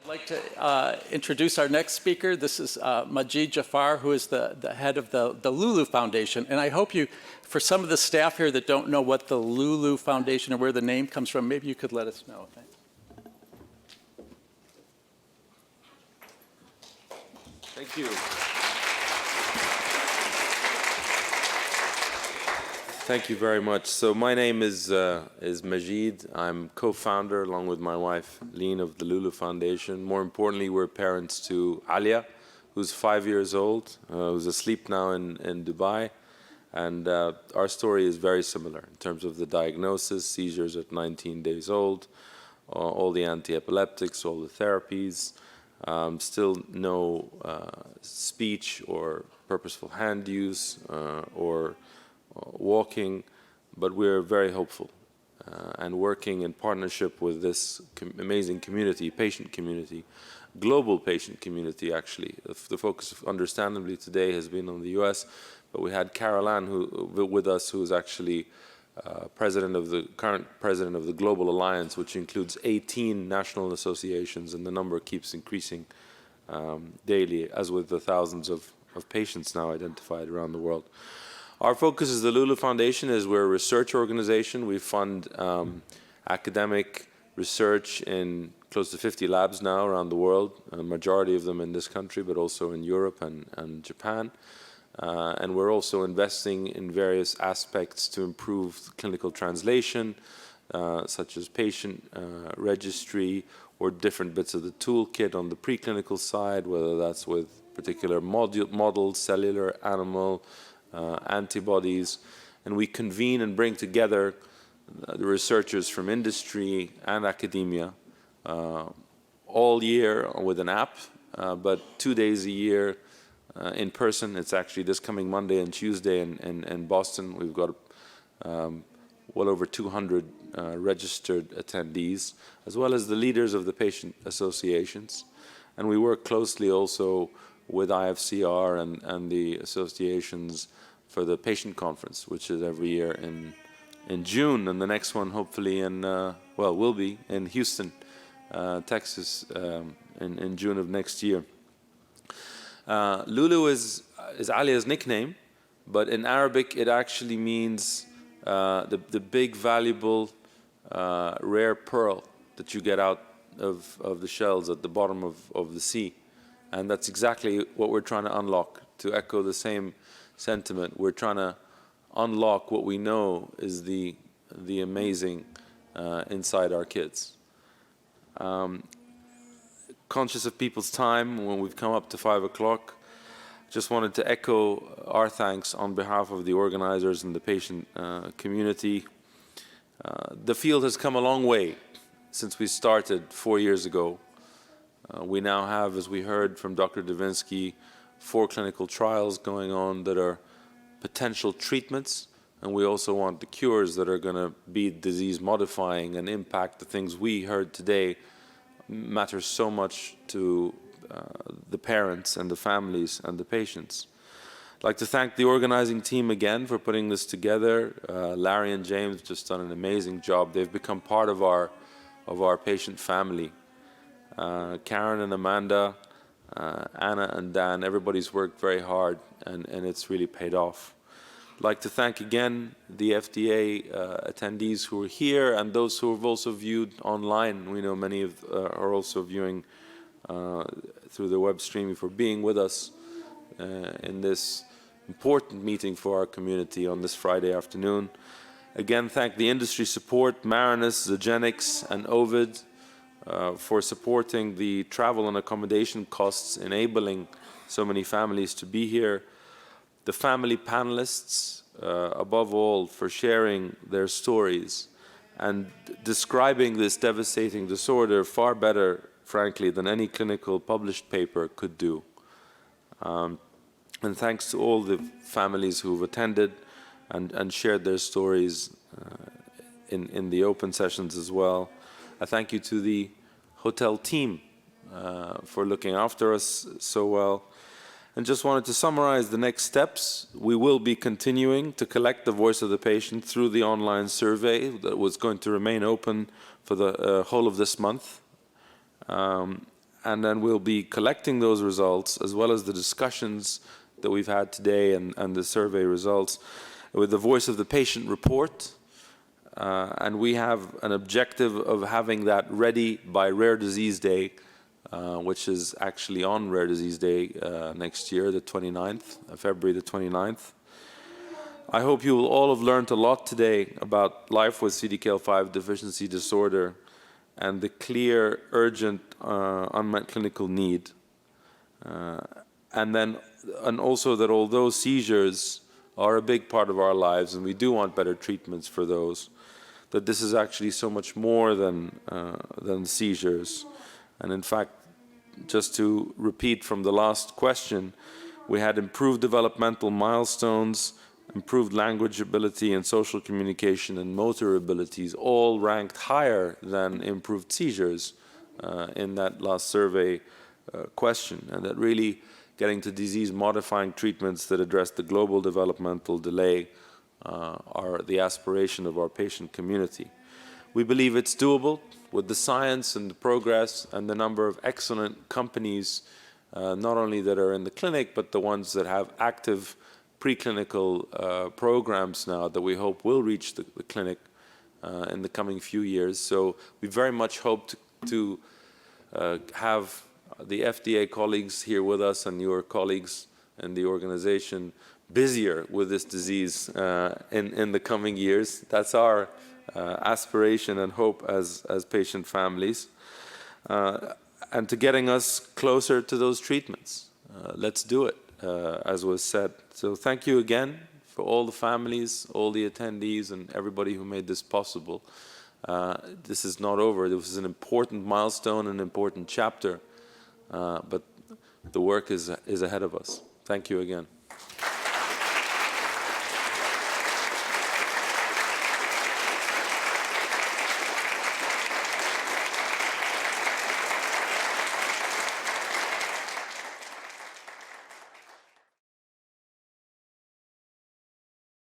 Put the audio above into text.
I'd like to introduce our next speaker. This is Majid Jafar, who is the head of the Lulu Foundation. And I hope you, for some of the staff here that don't know what the Lulu Foundation or where the name comes from, maybe you could let us know. Thanks. Thank you. Thank you very much. So my name is Majid. I'm co-founder, along with my wife, Lean, of the Lulu Foundation. More importantly, we're parents to Alia, who's 5 years old, who's asleep now in Dubai. And our story is very similar in terms of the diagnosis, seizures at 19 days old, all the anti-epileptics, all the therapies, still no speech or purposeful hand use or walking, but we're very hopeful and working in partnership with this amazing community, patient community, global patient community actually. The focus understandably today has been on the US, but we had Carol Ann with us, who is actually current president of the Global Alliance, which includes 18 national associations, and the number keeps increasing daily, as with the thousands of patients now identified around the world. Our focus as the Lulu Foundation is we're a research organization. We fund academic research in close to 50 labs now around the world, a majority of them in this country, but also in Europe and Japan. And we're also investing in various aspects to improve clinical translation, such as patient registry or different bits of the toolkit on the preclinical side, whether that's with particular models, cellular, animal, antibodies, and we convene and bring together the researchers from industry and academia all year with an app, but 2 days a year in person. It's actually this coming Monday and Tuesday in Boston. We've got well over 200 registered attendees, as well as the leaders of the patient associations. And we work closely also with IFCR and the associations for the patient conference, which is every year in June, and the next one hopefully will be in Houston, Texas, in June of next year. Lulu is Alia's nickname, but in Arabic it actually means the big, valuable, rare pearl that you get out of the shells at the bottom of the sea. And that's exactly what we're trying to unlock. To echo the same sentiment, we're trying to unlock what we know is the amazing inside our kids. Conscious of people's time, when we've come up to 5 o'clock, just wanted to echo our thanks on behalf of the organizers and the patient community. The field has come a long way since we started 4 years ago. We now have, as we heard from Dr. Devinsky, 4 clinical trials going on that are potential treatments, and we also want the cures that are going to be disease modifying and impact the things we heard today matter so much to the parents and the families and the patients. I'd like to thank the organizing team again for putting this together. Larry and James just done an amazing job. They've become part of our patient family. Karen and Amanda, Anna and Dan, everybody's worked very hard, and it's really paid off. I'd like to thank again the FDA attendees who are here and those who have also viewed online. We know many are also viewing through the web streaming, for being with us in this important meeting for our community on this Friday afternoon. Again, thank the industry support, Marinus, Zogenix, and Ovid, for supporting the travel and accommodation costs, enabling so many families to be here. The family panelists, above all, for sharing their stories and describing this devastating disorder far better, frankly, than any clinical published paper could do. And thanks to all the families who've attended and shared their stories in the open sessions as well. I thank you to the hotel team for looking after us so well. And just wanted to summarize the next steps. We will be continuing to collect the voice of the patient through the online survey that was going to remain open for the whole of this month. And then we'll be collecting those results as well as the discussions that we've had today and the survey results with the Voice of the Patient report. And we have an objective of having that ready by Rare Disease Day, which is actually on Rare Disease Day next year, the 29th, February the 29th. I hope you will all have learned a lot today about life with CDKL5 deficiency disorder and the clear, urgent, unmet clinical need. And also that although seizures are a big part of our lives and we do want better treatments for those, that this is actually so much more than seizures. And in fact, just to repeat from the last question, we had improved developmental milestones, improved language ability and social communication and motor abilities, all ranked higher than improved seizures in that last survey question. And that really getting to disease-modifying treatments that address the global developmental delay are the aspiration of our patient community. We believe it's doable with the science and the progress and the number of excellent companies, not only that are in the clinic, but the ones that have active preclinical programs now that we hope will reach the clinic in the coming few years. So we very much hope to have the FDA colleagues here with us and your colleagues and the organization busier with this disease in the coming years. That's our aspiration and hope as patient families. And to getting us closer to those treatments. Let's do it, as was said. So thank you again for all the families, all the attendees, and everybody who made this possible. This is not over. This is an important milestone, an important chapter, but the work is ahead of us. Thank you again.